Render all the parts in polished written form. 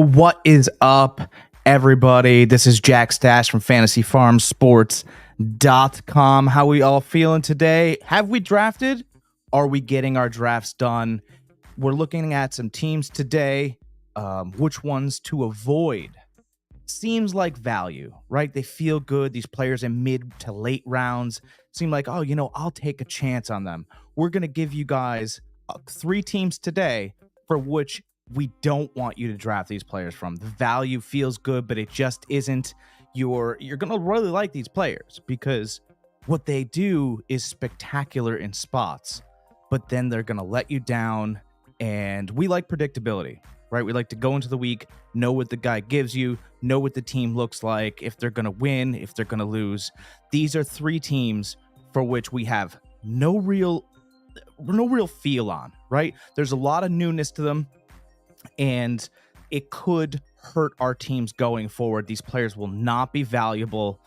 What is up, everybody? This is Jack Stache from FantasyFarmSports.com. How we all feeling today? Have we drafted? Are we getting our drafts done? We're looking at some teams today, which ones to avoid. Seems like value, right? They feel good. These players in mid to late rounds seem like, I'll take a chance on them. We're going to give you guys 3 teams today for which we don't want you to draft these players from. The value feels good, but it just isn't. You're going to really like these players because what they do is spectacular in spots, but then they're going to let you down. And we like predictability, right? We like to go into the week, know what the guy gives you, know what the team looks like, if they're going to win, if they're going to lose. These are 3 teams for which we have no real feel on, right? There's a lot of newness to them, and it could hurt our teams going forward. These players will not be valuable.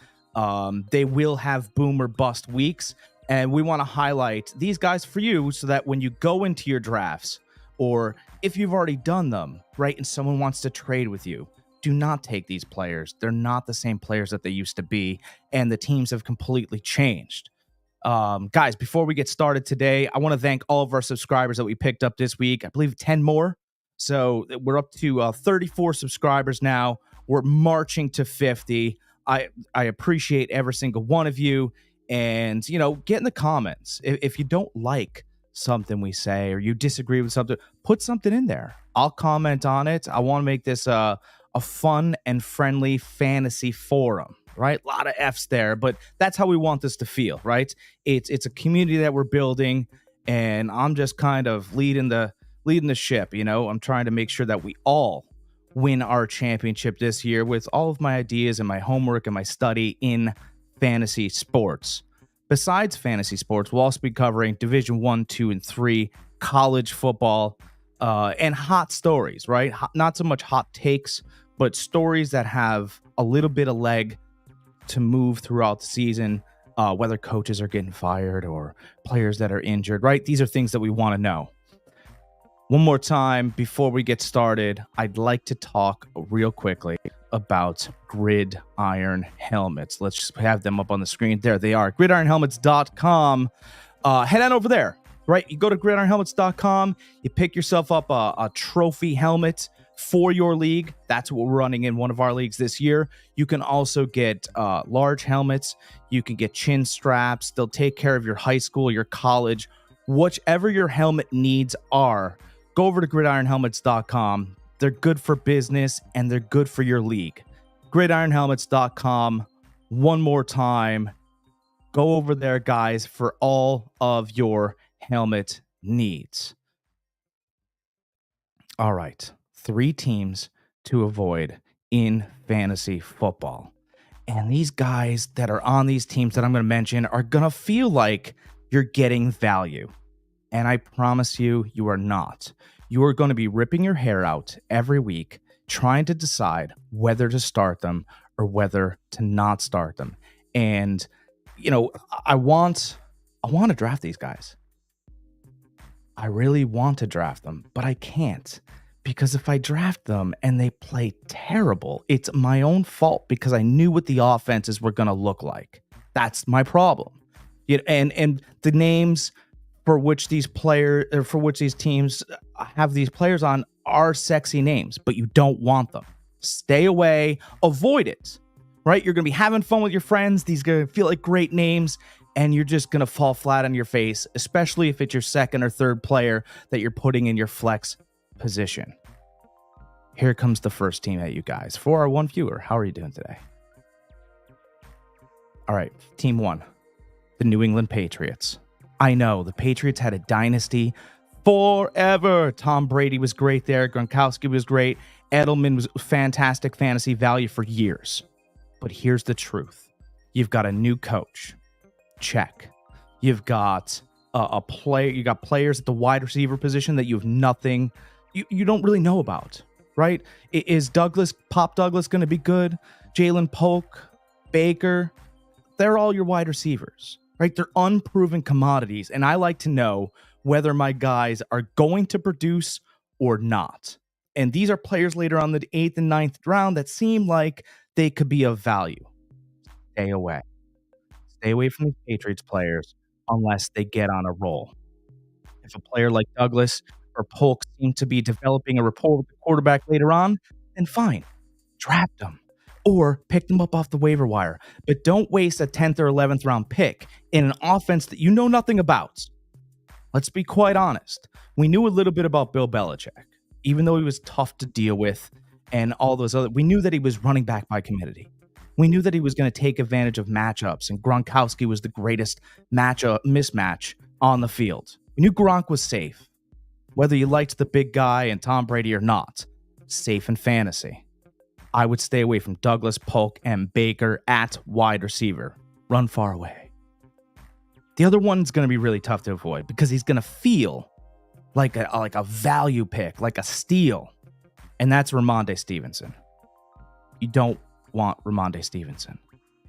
They will have boom or bust weeks, and we want to highlight these guys for you so that when you go into your drafts, or if you've already done them, right, and someone wants to trade with you, do not take these players. They're not the same players that they used to be, and the teams have completely changed. Guys, before we get started today, I want to thank all of our subscribers that we picked up this week. I believe 10 more. So we're up to 34 subscribers now. We're marching to 50. I appreciate every single one of you. And, get in the comments. If you don't like something we say or you disagree with something, put something in there. I'll comment on it. I want to make this a fun and friendly fantasy forum, right? A lot of F's there, but that's how we want this to feel, right? It's a community that we're building, and I'm just kind of leading the ship. I'm trying to make sure that we all win our championship this year with all of my ideas and my homework and my study in fantasy sports. Besides fantasy sports, we'll also be covering Division 1, 2, and 3, college football, and hot stories, right? Not so much hot takes, but stories that have a little bit of leg to move throughout the season, whether coaches are getting fired or players that are injured, right? These are things that we want to know. One more time before we get started, I'd like to talk real quickly about gridiron helmets. Let's just have them up on the screen. There they are, gridironhelmets.com. Head on over there, right? You go to gridironhelmets.com, you pick yourself up a trophy helmet for your league. That's what we're running in one of our leagues this year. You can also get large helmets. You can get chin straps. They'll take care of your high school, your college, whichever your helmet needs are. Go over to gridironhelmets.com. They're good for business and they're good for your league. gridironhelmets.com. One more time. Go over there, guys, for all of your helmet needs. All right. 3 teams to avoid in fantasy football. And these guys that are on these teams that I'm going to mention are going to feel like you're getting value. And I promise you, you are not. You are going to be ripping your hair out every week trying to decide whether to start them or whether to not start them. And, I want to draft these guys. I really want to draft them, but I can't. Because if I draft them and they play terrible, it's my own fault because I knew what the offenses were going to look like. That's my problem. And the names for which these teams have these players on are sexy names, but you don't want them. Stay away, avoid it, right? You're going to be having fun with your friends. These are going to feel like great names, and you're just going to fall flat on your face, especially if it's your second or third player that you're putting in your flex position. Here comes the first team at you guys. For our one viewer, how are you doing today? All right, team 1, the New England Patriots. I know, the Patriots had a dynasty forever. Tom Brady was great there. Gronkowski was great. Edelman was fantastic fantasy value for years. But here's the truth. You've got a new coach. Check. You've got a player. You got players at the wide receiver position that you have nothing. You don't really know about, right? Is Pop Douglas going to be good? Jalen Polk, Baker, they're all your wide receivers, right? They're unproven commodities, and I like to know whether my guys are going to produce or not. And these are players later on the 8th and 9th round that seem like they could be of value. Stay away. Stay away from these Patriots players unless they get on a roll. If a player like Douglas or Polk seem to be developing a rapport with the quarterback later on, then fine, draft them or pick them up off the waiver wire. But don't waste a 10th or 11th round pick in an offense that you know nothing about. Let's be quite honest. We knew a little bit about Bill Belichick, even though he was tough to deal with and all those other. We knew that he was running back by committee. We knew that he was going to take advantage of matchups, and Gronkowski was the greatest mismatch on the field. We knew Gronk was safe, whether you liked the big guy and Tom Brady or not. Safe in fantasy. I would stay away from Douglas, Polk, and Baker at wide receiver. Run far away. The other one's going to be really tough to avoid because he's going to feel like a value pick, like a steal, and that's Ramondre Stevenson. You don't want Ramondre Stevenson.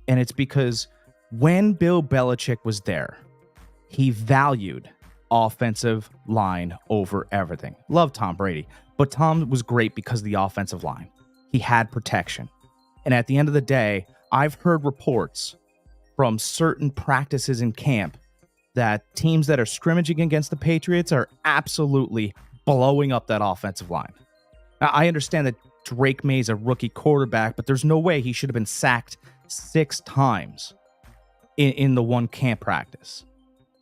And it's because when Bill Belichick was there, he valued offensive line over everything. Love Tom Brady, but Tom was great because of the offensive line. He had protection. And at the end of the day, I've heard reports from certain practices in camp that teams that are scrimmaging against the Patriots are absolutely blowing up that offensive line. Now, I understand that Drake May's a rookie quarterback, but there's no way he should have been sacked 6 times in the one camp practice.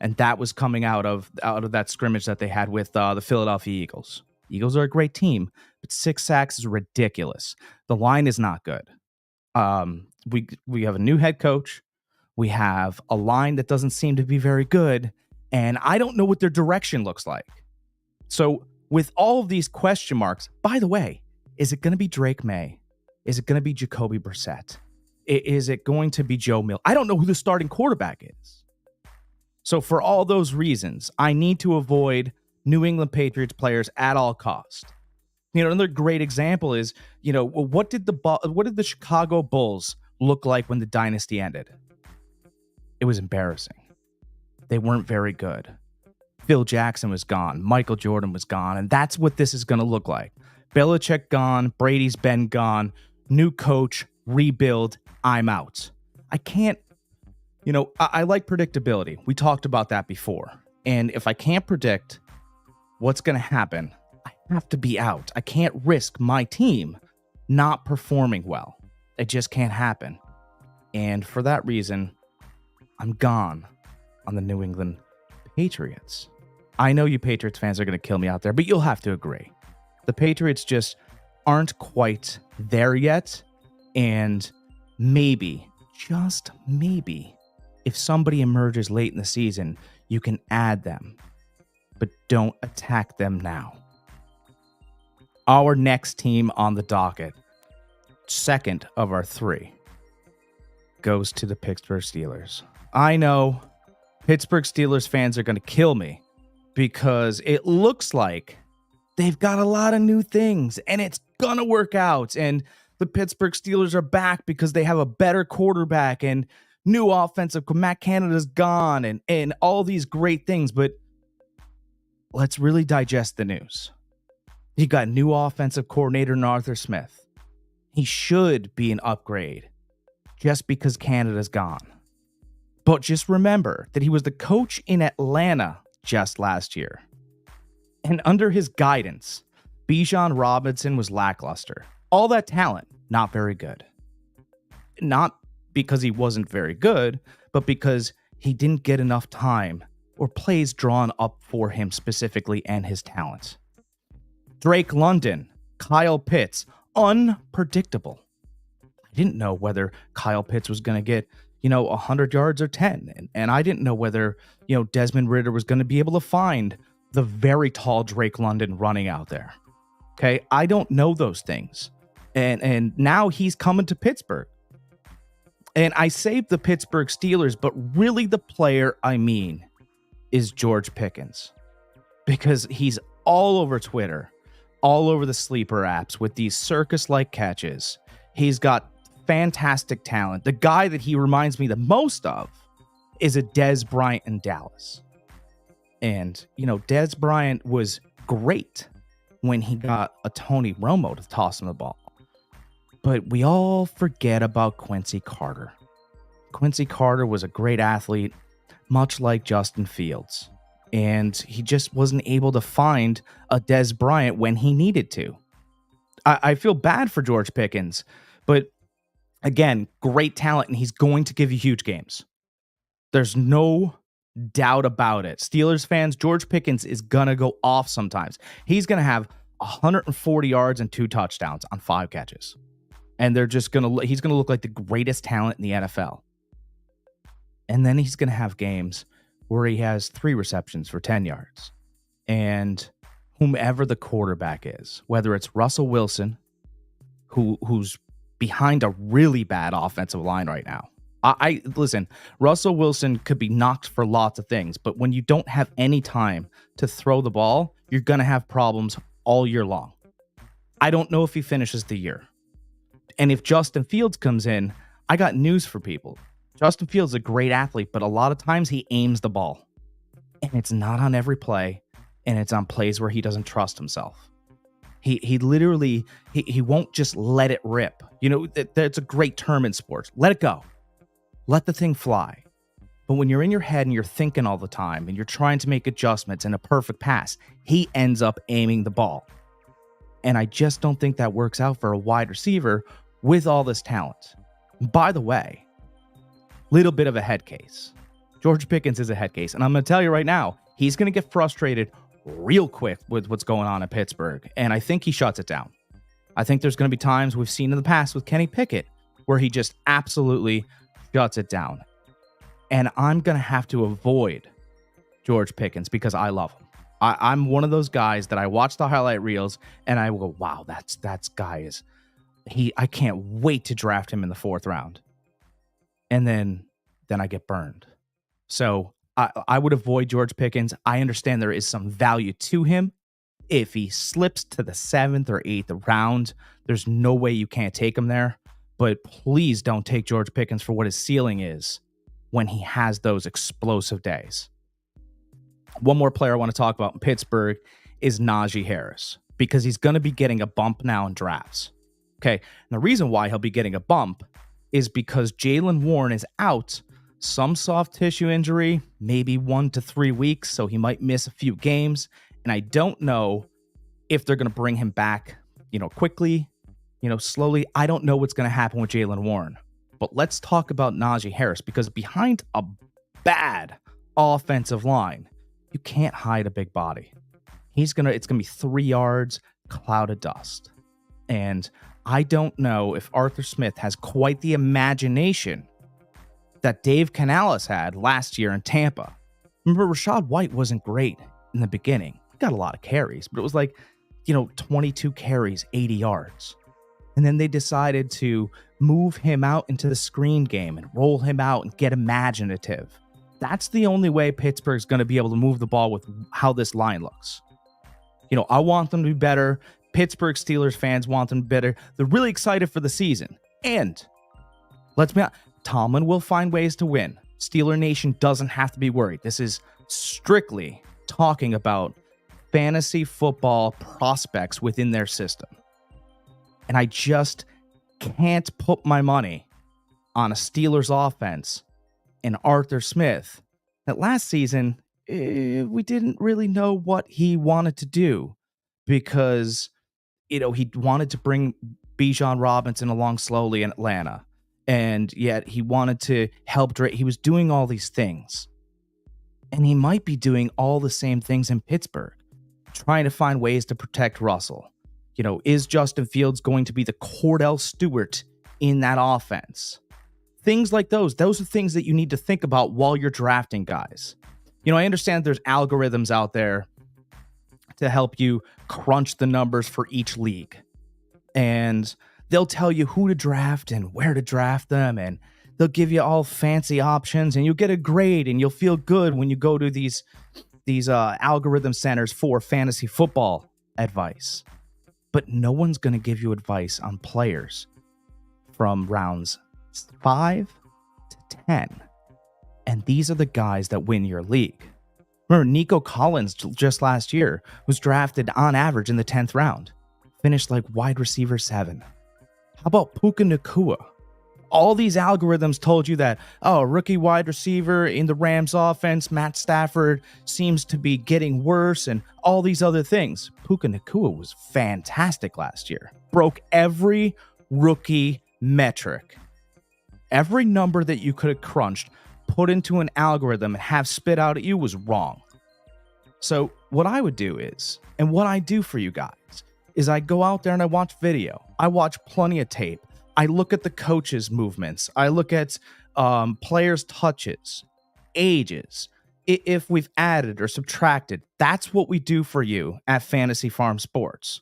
And that was coming out of that scrimmage that they had with the Philadelphia Eagles. Eagles are a great team, but 6 sacks is ridiculous. The line is not good. We have a new head coach. We have a line that doesn't seem to be very good, and I don't know what their direction looks like. So with all of these question marks, by the way, is it going to be Drake May? Is it going to be Jacoby Brissett? Is it going to be Joe Milton? I don't know who the starting quarterback is. So for all those reasons, I need to avoid New England Patriots players at all costs. Another great example is, what did the Chicago Bulls look like when the dynasty ended? It was embarrassing. They weren't very good. Phil Jackson was gone. Michael Jordan was gone. And that's what this is going to look like. Belichick gone. Brady's been gone. New coach. Rebuild. I'm out. I can't, I like predictability. We talked about that before. And if I can't predict what's going to happen, I have to be out. I can't risk my team not performing well. It just can't happen. And for that reason, I'm gone on the New England Patriots. I know you Patriots fans are going to kill me out there, but you'll have to agree. The Patriots just aren't quite there yet. And maybe, just maybe, if somebody emerges late in the season, you can add them. But don't attack them now. Our next team on the docket, second of our 3, goes to the Pittsburgh Steelers. I know Pittsburgh Steelers fans are going to kill me because it looks like they've got a lot of new things and it's going to work out. And the Pittsburgh Steelers are back because they have a better quarterback and new offensive. Matt Canada's gone and all these great things. But let's really digest the news. You got new offensive coordinator Arthur Smith. He should be an upgrade just because Canada's gone. But just remember that he was the coach in Atlanta just last year. And under his guidance, Bijan Robinson was lackluster. All that talent, not very good. Not because he wasn't very good, but because he didn't get enough time or plays drawn up for him specifically and his talent. Drake London, Kyle Pitts, unpredictable. I didn't know whether Kyle Pitts was going to get 100 yards or 10. And I didn't know whether, Desmond Ridder was going to be able to find the very tall Drake London running out there. Okay. I don't know those things. And now he's coming to Pittsburgh. And I saved the Pittsburgh Steelers, but really the player I mean is George Pickens. Because he's all over Twitter, all over the sleeper apps with these circus-like catches. He's got fantastic talent. The guy that he reminds me the most of is a Dez Bryant in Dallas. And, Dez Bryant was great when he got a Tony Romo to toss him the ball. But we all forget about Quincy Carter. Quincy Carter was a great athlete, much like Justin Fields. And he just wasn't able to find a Dez Bryant when he needed to. I feel bad for George Pickens, but again, great talent, and he's going to give you huge games. There's no doubt about it. Steelers fans, George Pickens is going to go off sometimes. He's going to have 140 yards and 2 touchdowns on 5 catches. And he's going to look like the greatest talent in the NFL. And then he's going to have games where he has 3 receptions for 10 yards. And whomever the quarterback is, whether it's Russell Wilson, who's behind a really bad offensive line right now. Listen, Russell Wilson could be knocked for lots of things, but when you don't have any time to throw the ball, you're going to have problems all year long. I don't know if he finishes the year. And if Justin Fields comes in, I got news for people. Justin Fields is a great athlete, but a lot of times he aims the ball. And it's not on every play, and it's on plays where he doesn't trust himself. He literally won't just let it rip. You know, that's a great term in sports. Let it go. Let the thing fly. But when you're in your head and you're thinking all the time and you're trying to make adjustments and a perfect pass, he ends up aiming the ball. And I just don't think that works out for a wide receiver with all this talent. By the way, little bit of a head case. George Pickens is a head case. And I'm going to tell you right now, he's going to get frustrated real quick with what's going on in Pittsburgh. And I think he shuts it down. I think there's going to be times we've seen in the past with Kenny Pickett where he just absolutely shuts it down. And I'm going to have to avoid George Pickens because I love him. I'm one of those guys that I watch the highlight reels and I will go, wow, that's guy is I can't wait to draft him in the 4th round. And then I get burned. So I would avoid George Pickens. I understand there is some value to him. If he slips to the 7th or 8th round, there's no way you can't take him there. But please don't take George Pickens for what his ceiling is when he has those explosive days. One more player I want to talk about in Pittsburgh is Najee Harris, because he's going to be getting a bump now in drafts. Okay, and the reason why he'll be getting a bump is because Jaylen Warren is out, some soft tissue injury, maybe 1 to 3 weeks, so he might miss a few games. And I don't know if they're going to bring him back, quickly, slowly. I don't know what's going to happen with Jaylen Warren. But let's talk about Najee Harris, because behind a bad offensive line, you can't hide a big body. It's going to be 3 yards, cloud of dust. And I don't know if Arthur Smith has quite the imagination that Dave Canales had last year in Tampa. Remember, Rachaad White wasn't great in the beginning. He got a lot of carries, but it was like, 22 carries, 80 yards. And then they decided to move him out into the screen game and roll him out and get imaginative. That's the only way Pittsburgh's going to be able to move the ball with how this line looks. I want them to be better. Pittsburgh Steelers fans want them better. They're really excited for the season. And let's be honest, Tomlin will find ways to win. Steeler Nation doesn't have to be worried. This is strictly talking about fantasy football prospects within their system. And I just can't put my money on a Steelers offense and Arthur Smith. That last season, we didn't really know what he wanted to do because, he wanted to bring Bijan Robinson along slowly in Atlanta. And yet he wanted to help Drake. He was doing all these things. And he might be doing all the same things in Pittsburgh, trying to find ways to protect Russell. Is Justin Fields going to be the Cordell Stewart in that offense? Things like those are things that you need to think about while you're drafting guys. I understand there's algorithms out there to help you crunch the numbers for each league. And they'll tell you who to draft and where to draft them, and they'll give you all fancy options, and you'll get a grade, and you'll feel good when you go to these algorithm centers for fantasy football advice. But no one's going to give you advice on players from rounds 5 to 10. And these are the guys that win your league. Remember, Nico Collins just last year was drafted on average in the 10th round, finished like wide receiver 7. How about Puka Nacua? All these algorithms told you that, oh, rookie wide receiver in the Rams offense, Matt Stafford seems to be getting worse and all these other things. Puka Nacua was fantastic last year. Broke every rookie metric. Every number that you could have crunched, put into an algorithm and have spit out at you was wrong. So what I would do is, and what I do for you guys, is I go out there and I watch video. I watch plenty of tape. I look at the coaches' movements. I look at players' touches, ages, if we've added or subtracted. That's what we do for you at Fantasy Farm Sports.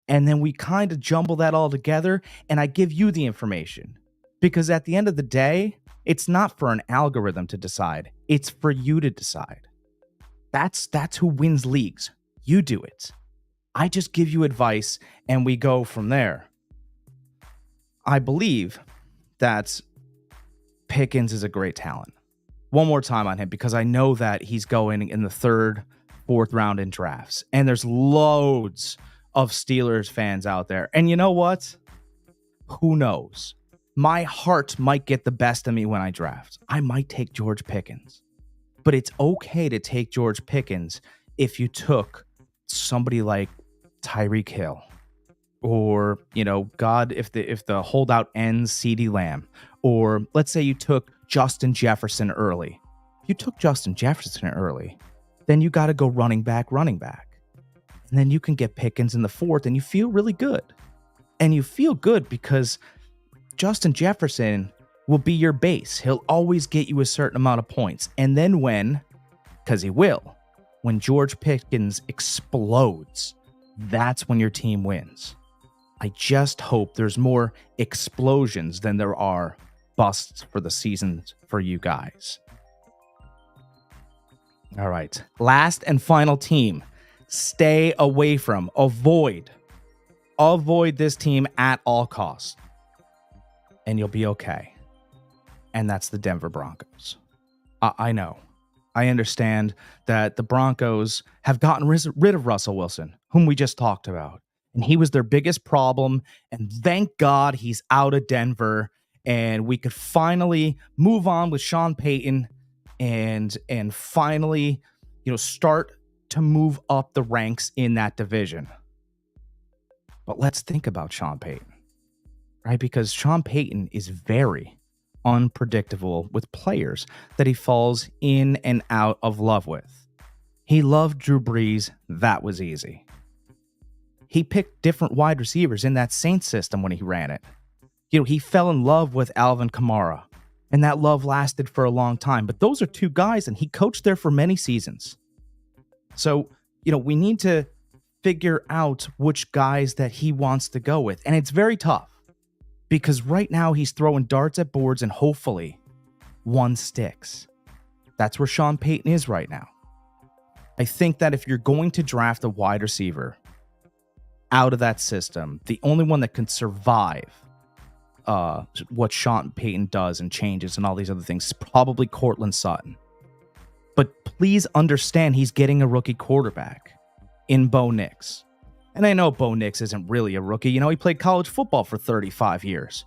And then we kind of jumble that all together, and I give you the information. Because at the end of the day, it's not for an algorithm to decide. It's for you to decide. That's who wins leagues. You do it. I just give you advice, and we go from there. I believe that Pickens is a great talent. One more time on him, because I know that he's going in the 3rd, 4th round in drafts. And there's loads of Steelers fans out there. And you know what? Who knows? My heart might get the best of me when I draft. I might take George Pickens. But it's okay to take George Pickens if you took somebody like Tyreek Hill. Or, God, if the holdout ends, CeeDee Lamb. Or let's say you took Justin Jefferson early. If you took Justin Jefferson early, then you got to go running back. And then you can get Pickens in the 4th, and you feel really good. And you feel good because Justin Jefferson will be your base. He'll always get you a certain amount of points. And then because he will, when George Pickens explodes, that's when your team wins. I just hope there's more explosions than there are busts for the season for you guys. All right. Last and final team. Stay away from. Avoid this team at all costs. And you'll be okay. And that's the Denver Broncos. I know. I understand that the Broncos have gotten rid of Russell Wilson, whom we just talked about. And he was their biggest problem. And thank God he's out of Denver. And we could finally move on with Sean Payton and finally, start to move up the ranks in that division. But let's think about Sean Payton, right? Because Sean Payton is very unpredictable with players that he falls in and out of love with. He loved Drew Brees. That was easy. He picked different wide receivers in that Saints system when he ran it. He fell in love with Alvin Kamara, and that love lasted for a long time. But those are 2 guys, and he coached there for many seasons. So, we need to figure out which guys that he wants to go with. And it's very tough because right now he's throwing darts at boards and hopefully one sticks. That's where Sean Payton is right now. I think that if you're going to draft a wide receiver out of that system, the only one that can survive what Sean Payton does and changes and all these other things is probably Courtland Sutton. But please understand he's getting a rookie quarterback in Bo Nix. And I know Bo Nix isn't really a rookie. He played college football for 35 years.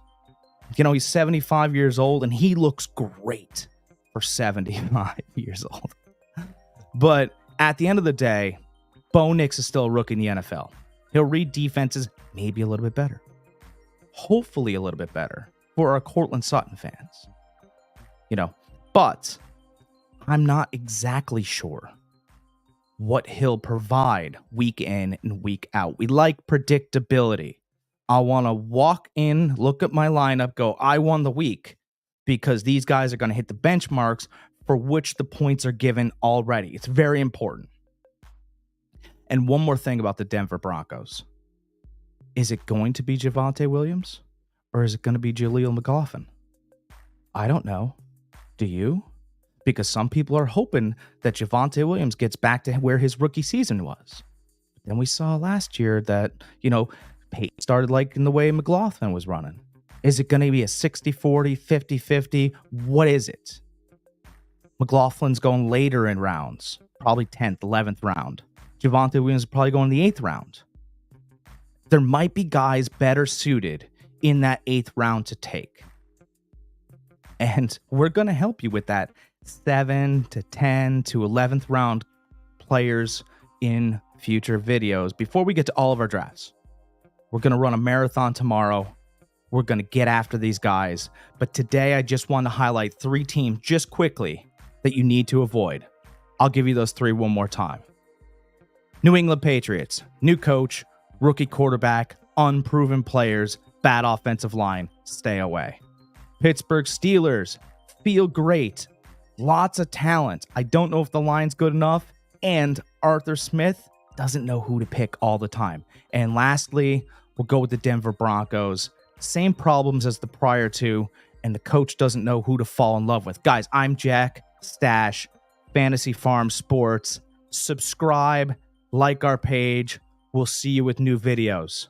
He's 75 years old and he looks great for 75 years old. But at the end of the day, Bo Nix is still a rookie in the NFL. He'll read defenses maybe a little bit better. Hopefully a little bit better for our Courtland Sutton fans. But I'm not exactly sure what he'll provide week in and week out. We like predictability. I want to walk in, look at my lineup, go, I won the week because these guys are going to hit the benchmarks for which the points are given already. It's very important. And one more thing about the Denver Broncos. Is it going to be Javonte Williams or is it going to be Jaleel McLaughlin? I don't know. Do you? Because some people are hoping that Javonte Williams gets back to where his rookie season was. Then we saw last year that, Peyton started like in the way McLaughlin was running. Is it going to be a 60-40, 50-50? What is it? McLaughlin's going later in rounds. probably 10th, 11th round. Javonte Williams is probably going in the 8th round. There might be guys better suited in that 8th round to take. And we're going to help you with that 7 to 10 to 11th round players in future videos. Before we get to all of our drafts, we're going to run a marathon tomorrow. We're going to get after these guys. But today, I just want to highlight 3 teams just quickly that you need to avoid. I'll give you those 3 one more time. New England Patriots, new coach, rookie quarterback, unproven players, bad offensive line, stay away. Pittsburgh Steelers, feel great, lots of talent. I don't know if the line's good enough, and Arthur Smith doesn't know who to pick all the time. And lastly, we'll go with the Denver Broncos. Same problems as the prior 2, and the coach doesn't know who to fall in love with. Guys, I'm Jack, Stache, Fantasy Farm Sports. Subscribe, like our page. We'll see you with new videos.